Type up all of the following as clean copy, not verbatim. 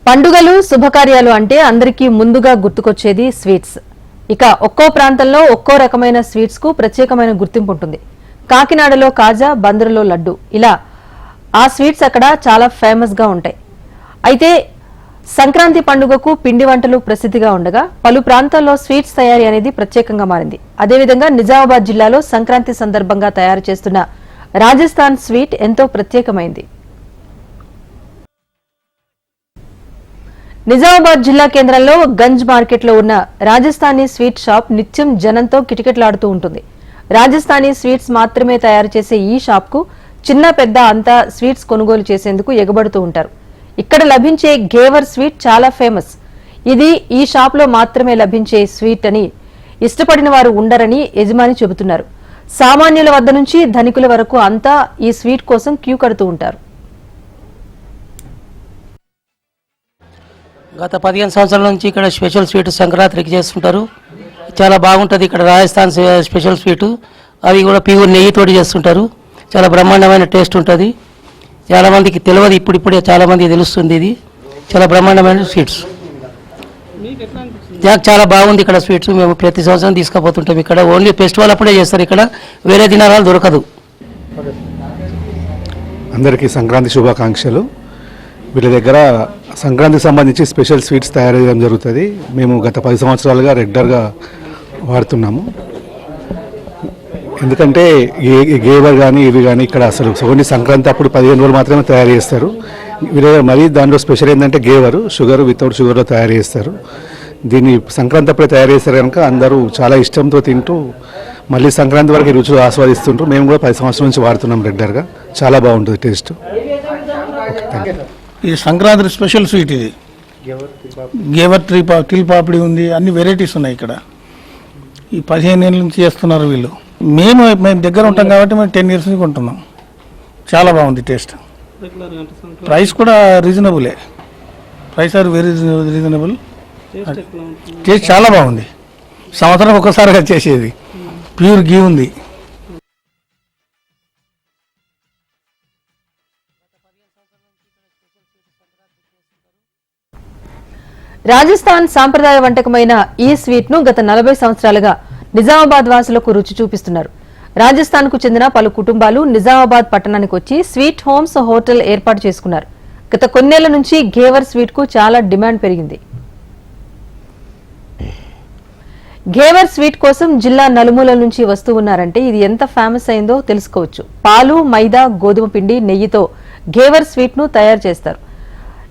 పండుగలు శుభకార్యాలు అంటే అందరికీ ముందుగా గుర్తుకొచ్చేది స్వీట్స్. ఇక ఒక్కో ప్రాంతంలో ఒక్కో రకమైన స్వీట్స్ కు ప్రత్యేకమైన గుర్తింపు ఉంటుంది. కాకినాడలో కాజా, బందరులో లడ్డు, ఇలా ఆ స్వీట్స్ అక్కడ చాలా ఫేమస్ గా ఉంటాయి. అయితే సంక్రాంతి పండుగకు పిండి వంటలు ప్రసిద్ధిగా ఉండగా పలు ప్రాంతాల్లో స్వీట్స్ తయారీ అనేది ప్రత్యేకంగా మారింది. అదేవిధంగా నిజామాబాద్ జిల్లాలో సంక్రాంతి సందర్భంగా తయారు చేస్తున్న రాజస్థాన్ స్వీట్ ఎంతో ప్రత్యేకమైంది. నిజామాబాద్ జిల్లా కేంద్రంలో గంజ్ మార్కెట్లో ఉన్న రాజస్థానీ స్వీట్ షాప్ నిత్యం జనంతో కిటకిటలాడుతూ ఉంటుంది. రాజస్థానీ స్వీట్స్ మాత్రమే తయారు చేసే ఈ షాప్ కు చిన్న పెద్ద అంతా స్వీట్స్ కొనుగోలు చేసేందుకు ఎగబడుతూ ఉంటారు. ఇక్కడ లభించే గేవర్ స్వీట్ చాలా ఫేమస్. ఇది ఈ షాప్ లో మాత్రమే లభించే స్వీట్ అని ఇష్టపడిన వారు ఉండరని యజమాని చెబుతున్నారు. సామాన్యుల వద్ద నుంచి ధనికుల వరకు అంతా ఈ స్వీట్ కోసం క్యూ కడుతూ ఉంటారు. గత 15 సంవత్సరాల నుంచి ఇక్కడ స్పెషల్ స్వీట్ సంక్రాంతికి చేస్తుంటారు. చాలా బాగుంటుంది ఇక్కడ రాజస్థాన్ స్పెషల్ స్వీటు. అవి కూడా ప్యూర్ నెయ్యితోటి చేస్తుంటారు. చాలా బ్రహ్మాండమైన టేస్ట్ ఉంటుంది. చాలామందికి తెలియదు, ఇప్పుడిప్పుడే చాలామందికి తెలుస్తుంది. ఇది చాలా బ్రహ్మాండమైన స్వీట్స్. చాలా బాగుంది ఇక్కడ స్వీట్స్. మేము ప్రతి సంవత్సరం తీసుకుపోతుంటాం. ఇక్కడ ఓన్లీ ఫెస్టివల్ అప్పుడే చేస్తారు. ఇక్కడ వేరే దినాలు దొరకదు. అందరికీ సంక్రాంతి శుభాకాంక్షలు. వీళ్ళ దగ్గర సంక్రాంతికి సంబంధించి స్పెషల్ స్వీట్స్ తయారు చేయడం జరుగుతుంది. మేము గత 10 సంవత్సరాలుగా రెగ్యులర్గా వాడుతున్నాము. ఎందుకంటే గేవర్ కానీ ఇవి కానీ ఇక్కడ అసలు ఓన్లీ సంక్రాంతి అప్పుడు 15 రోజులు మాత్రమే తయారు చేస్తారు. మరీ దాంట్లో స్పెషల్ ఏంటంటే గేవరు షుగర్ వితౌట్ షుగర్లో తయారు చేస్తారు. దీన్ని సంక్రాంతి అప్పుడే తయారు చేస్తారు కనుక అందరూ చాలా ఇష్టంతో తింటూ మళ్ళీ సంక్రాంతి వరకు రుచులు ఆస్వాదిస్తుంటారు. మేము కూడా 10 సంవత్సరాల నుంచి వాడుతున్నాం రెగ్యులర్గా. చాలా బాగుంటుంది టేస్ట్. ఇది సంక్రాంతి స్పెషల్ స్వీట్. ఇది గేవర్ తిల్ పాపిడి ఉంది, అన్ని వెరైటీస్ ఉన్నాయి ఇక్కడ. ఈ 15 ఏళ్ళ నుంచి చేస్తున్నారు వీళ్ళు. మేము దగ్గర ఉంటాం కాబట్టి మేము 10 ఇయర్స్ నుంచి కొంటున్నాం. చాలా బాగుంది టేస్ట్. ప్రైస్ కూడా రీజనబులే. Price are very reasonable. Taste చాలా బాగుంది. సంవత్సరం ఒకసారిగా చేసేది. ప్యూర్ గీ ఉంది. రాజస్థాన్ సాంప్రదాయ వంటకమైన ఈ స్వీట్ ను గత 40 సంవత్సరాలుగా నిజామాబాద్ వాసులకు రుచి చూపిస్తున్నారు. రాజస్థాన్ కు చెందిన పలు కుటుంబాలు నిజామాబాద్ పట్టణానికి వచ్చి స్వీట్ హోమ్స్ హోటల్ ఏర్పాటు చేసుకున్నారు. గత కొన్నేళ్ల నుంచి గేవర్ స్వీట్ కు చాలా డిమాండ్ పెరిగింది. గేవర్ స్వీట్ కోసం జిల్లా నలుమూలల నుంచి వస్తూ ఉన్నారంటే ఇది ఎంత ఫేమస్ అయిందో తెలుసుకోవచ్చు. పాలు, మైదా, గోధుమ పిండి, నెయ్యితో గేవర్ స్వీట్ ను తయారు చేస్తారు.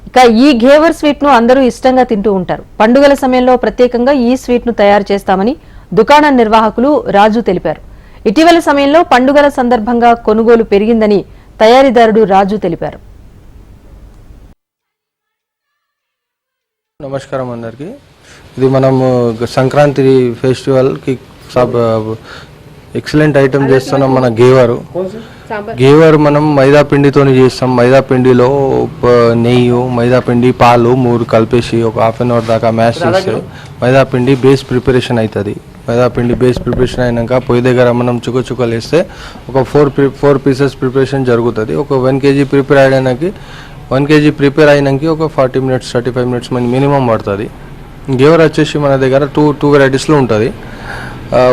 ఇక ఈ గేవర్ స్వీట్ ను అందరూ ఇష్టంగా తింటూ ఉంటారు. పండుగల సమయంలో ప్రత్యేకంగా ఈ స్వీట్ ను తయారు చేస్తామని దుకాణ నిర్వాహకులు రాజు తెలిపారు. ఇటీవల సమయంలో పండుగల సందర్భంగా కొనుగోలు పెరిగిందని తయారీదారుడు రాజు తెలిపారు. నమస్కారం అందరికి. ఇది మనం సంక్రాంతి ఫెస్టివల్ కి ఎక్సలెంట్ ఐటమ్ చేస్తున్నాం. మన గేవర్ మనం మైదా పిండితో చేస్తాం. మైదా పిండిలో నెయ్యి, మైదా పిండి, పాలు 3 కలిపేసి ఒక ½ అన్ అవర్ దాకా మ్యాష్ చేస్తే మైదా పిండి బేస్ ప్రిపరేషన్ అవుతుంది. మైదా పిండి బేస్ ప్రిపరేషన్ అయినాక పొయ్యి దగ్గర మనం చుక్కలు వేస్తే ఒక 4 పీసెస్ ప్రిపరేషన్ జరుగుతుంది. ఒక 1 kg ప్రిపేర్ అయినాక ఒక 40 మినిట్స్ 35 మినిట్స్ మినిమం పడుతుంది. గేవర్ వచ్చేసి మన దగ్గర టూ వెరైటీస్లో ఉంటుంది.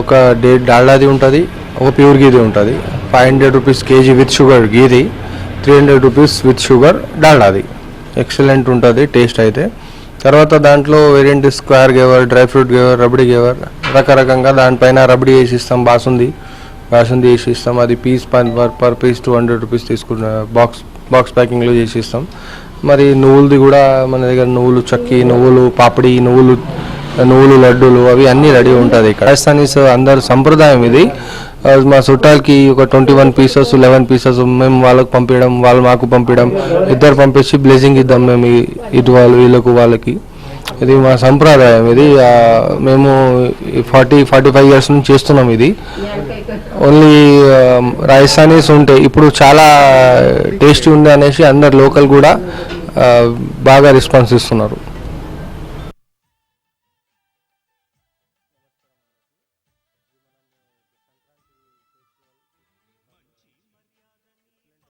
ఒక డాల్డాది ఉంటుంది, ఒక ప్యూర్ గీది ఉంటుంది. 500 రూపీస్ కేజీ విత్ షుగర్ గీది, 300 రూపీస్ విత్ షుగర్ డాల్డాది. ఎక్సలెంట్ ఉంటుంది టేస్ట్ అయితే. తర్వాత దాంట్లో variant square ghevar, dry fruit ghevar, rabri ghevar, రకరకంగా దానిపైన రబడి వేసి ఇస్తాం. బాసుంది వేసి ఇస్తాం. అది పీస్ పర్ పీస్ 200 రూపీస్ తీసుకున్న బాక్స్ ప్యాకింగ్లో చేసి ఇస్తాం. మరి నువ్వులది కూడా మన దగ్గర నువ్వులు చక్కి, నువ్వులు పాపిడి, నువ్వులు లడ్డూలు అవి అన్నీ రెడీ ఉంటుంది. ఇక్కడ రాజస్థానీస్ అందరు సంప్రదాయం ఇది. మా చుట్టాలకి ఒక 21 పీసెస్ 11 పీసెస్ మేము వాళ్ళకి పంపించడం, వాళ్ళు మాకు పంపించడం, ఇద్దరు పంపించి బ్లెస్సింగ్ ఇద్దాం మేము ఇటు వాళ్ళకి. ఇది మా సంప్రదాయం. ఇది మేము 45 ఇయర్స్ నుంచి చేస్తున్నాం. ఇది ఓన్లీ రాజస్థానీస్ ఉంటే ఇప్పుడు చాలా టేస్టీ ఉంది అనేసి అందరు లోకల్ కూడా బాగా రెస్పాన్స్ ఇస్తున్నారు.